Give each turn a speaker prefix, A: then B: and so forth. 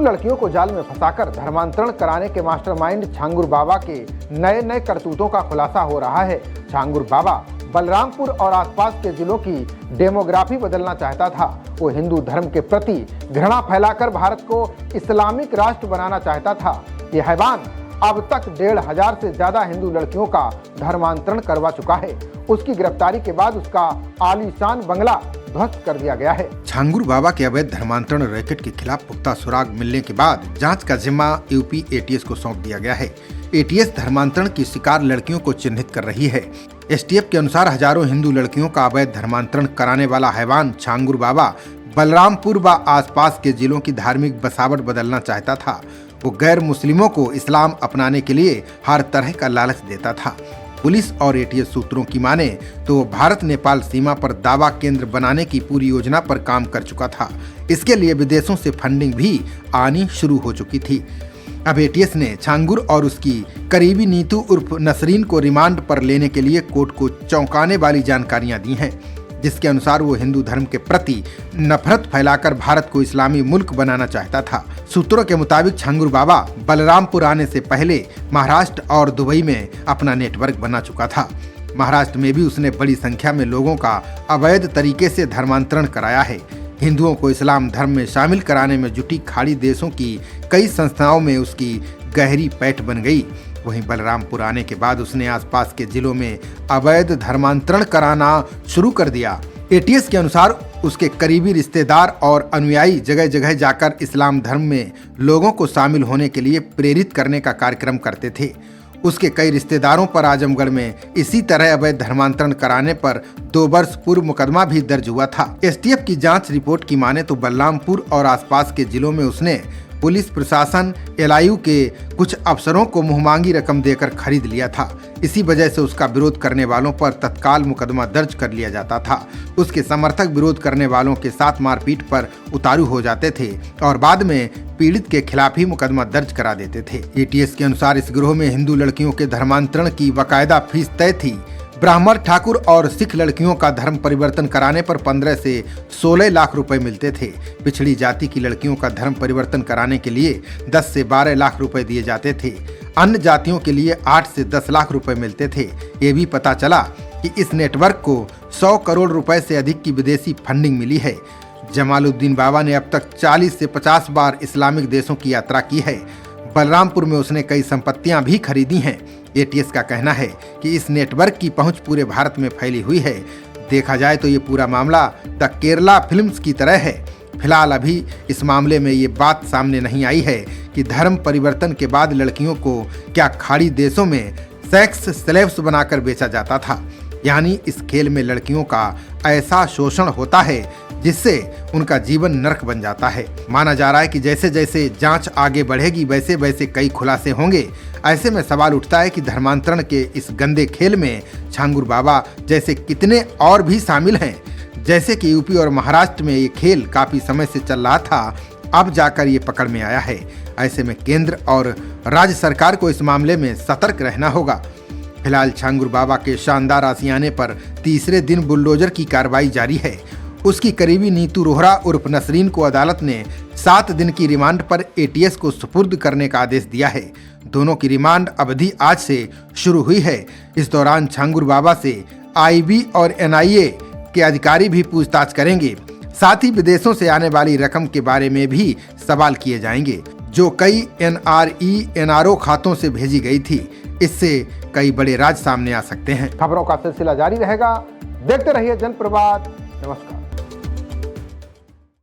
A: लड़कियों को जाल में फंसाकर धर्मांतरण कराने के मास्टरमाइंड छांगुर बाबा के नए नए करतूतों का खुलासा हो रहा है। छांगुर बाबा बलरामपुर और आसपास के जिलों की डेमोग्राफी बदलना चाहता था। वो हिंदू धर्म के प्रति घृणा फैलाकर भारत को इस्लामिक राष्ट्र बनाना चाहता था। ये हैवान अब तक 1500 से ज्यादा हिंदू लड़कियों का धर्मांतरण करवा चुका है। उसकी गिरफ्तारी के बाद उसका आलीशान बंगला ध्वस्त कर दिया गया है।
B: छांगुर बाबा के अवैध धर्मांतरण रैकेट के खिलाफ पुख्ता सुराग मिलने के बाद जांच का जिम्मा यूपी एटीएस को सौंप दिया गया है। एटीएस धर्मांतरण की शिकार लड़कियों को चिन्हित कर रही है। एसटीएफ के अनुसार हजारों हिंदू लड़कियों का अवैध धर्मांतरण कराने वाला हैवान छांगुर बाबा बलरामपुर व आसपास के जिलों की धार्मिक बसावट बदलना चाहता था। वो गैर मुस्लिमों को इस्लाम अपनाने के लिए हर तरह का लालच देता था। पुलिस और एटीएस सूत्रों की माने तो वो भारत नेपाल सीमा पर दावा केंद्र बनाने की पूरी योजना पर काम कर चुका था। इसके लिए विदेशों से फंडिंग भी आनी शुरू हो चुकी थी। अब एटीएस ने छांगुर और उसकी करीबी नीतू उर्फ नसरीन को रिमांड पर लेने के लिए कोर्ट को चौंकाने वाली जानकारियां दी हैं, जिसके अनुसार वो हिंदू धर्म के प्रति नफरत फैलाकर भारत को इस्लामी मुल्क बनाना चाहता था। सूत्रों के मुताबिक छांगुर बाबा बलरामपुर आने से पहले महाराष्ट्र और दुबई में अपना नेटवर्क बना चुका था। महाराष्ट्र में भी उसने बड़ी संख्या में लोगों का अवैध तरीके से धर्मांतरण कराया है। हिंदुओं को इस्लाम धर्म में शामिल कराने में जुटी खाड़ी देशों की कई संस्थाओं में उसकी गहरी पैठ बन गई। वहीं बलरामपुर आने के बाद उसने आसपास के जिलों में अवैध धर्मांतरण कराना शुरू कर दिया। एटीएस के अनुसार उसके करीबी रिश्तेदार और अनुयायी जगह जगह जाकर इस्लाम धर्म में लोगों को शामिल होने के लिए प्रेरित करने का कार्यक्रम करते थे। उसके कई रिश्तेदारों पर आजमगढ़ में इसी तरह अवैध धर्मांतरण कराने पर 2 वर्ष पूर्व मुकदमा भी दर्ज हुआ था। एसटीएफ की जांच रिपोर्ट की माने तो बलरामपुर और आसपास के जिलों में उसने पुलिस प्रशासन एलआईयू के कुछ अफसरों को मुंहमांगी रकम देकर खरीद लिया था। इसी वजह से उसका विरोध करने वालों पर तत्काल मुकदमा दर्ज कर लिया जाता था। उसके समर्थक विरोध करने वालों के साथ मारपीट पर उतारू हो जाते थे और बाद में पीड़ित के खिलाफ ही मुकदमा दर्ज करा देते थे। एटीएस के अनुसार इस गिरोह में हिंदू लड़कियों के धर्मांतरण की बाकायदा फीस तय थी। ब्राह्मण, ठाकुर और सिख लड़कियों का धर्म परिवर्तन कराने पर 15 से 16 लाख रुपए मिलते थे। पिछड़ी जाति की लड़कियों का धर्म परिवर्तन कराने के लिए 10 से 12 लाख रुपए दिए जाते थे। अन्य जातियों के लिए 8 से 10 लाख रुपए मिलते थे। ये भी पता चला कि इस नेटवर्क को 100 करोड़ रुपए से अधिक की विदेशी फंडिंग मिली है। जमालुद्दीन बाबा ने अब तक 40 से 50 बार इस्लामिक देशों की यात्रा की है। बलरामपुर में उसने कई संपत्तियां भी खरीदी हैं। एटीएस का कहना है कि इस नेटवर्क की पहुंच पूरे भारत में फैली हुई है। देखा जाए तो ये पूरा मामला द केरला फिल्म्स की तरह है। फिलहाल अभी इस मामले में ये बात सामने नहीं आई है कि धर्म परिवर्तन के बाद लड़कियों को क्या खाड़ी देशों में सेक्स स्लेव्स बनाकर बेचा जाता था। यानी इस खेल में लड़कियों का ऐसा शोषण होता है जिससे उनका जीवन नरक बन जाता है। माना जा रहा है कि जैसे जैसे जांच आगे बढ़ेगी वैसे वैसे कई खुलासे होंगे। ऐसे में सवाल उठता है कि धर्मांतरण के इस गंदे खेल में छांगुर बाबा जैसे कितने और भी शामिल हैं। जैसे कि यूपी और महाराष्ट्र में ये खेल काफी समय से चल रहा था, अब जाकर ये पकड़ में आया है। ऐसे में केंद्र और राज्य सरकार को इस मामले में सतर्क रहना होगा। फिलहाल छांगुर बाबा के शानदार आशियाने पर तीसरे दिन बुलडोजर की कार्रवाई जारी है। उसकी करीबी नीतू रोहरा उर्फ नसरीन को अदालत ने 7 दिन की रिमांड पर एटीएस को सुपुर्द करने का आदेश दिया है। दोनों की रिमांड अवधि आज से शुरू हुई है। इस दौरान छांगुर बाबा से आईबी और एनआईए के अधिकारी भी पूछताछ करेंगे। साथ ही विदेशों से आने वाली रकम के बारे में भी सवाल किए जाएंगे, जो कई एनआरओ खातों से भेजी गई थी। इससे कई बड़े राज सामने आ सकते हैं।
A: खबरों का सिलसिला जारी रहेगा। देखते रहिए जनप्रवाद। नमस्कार।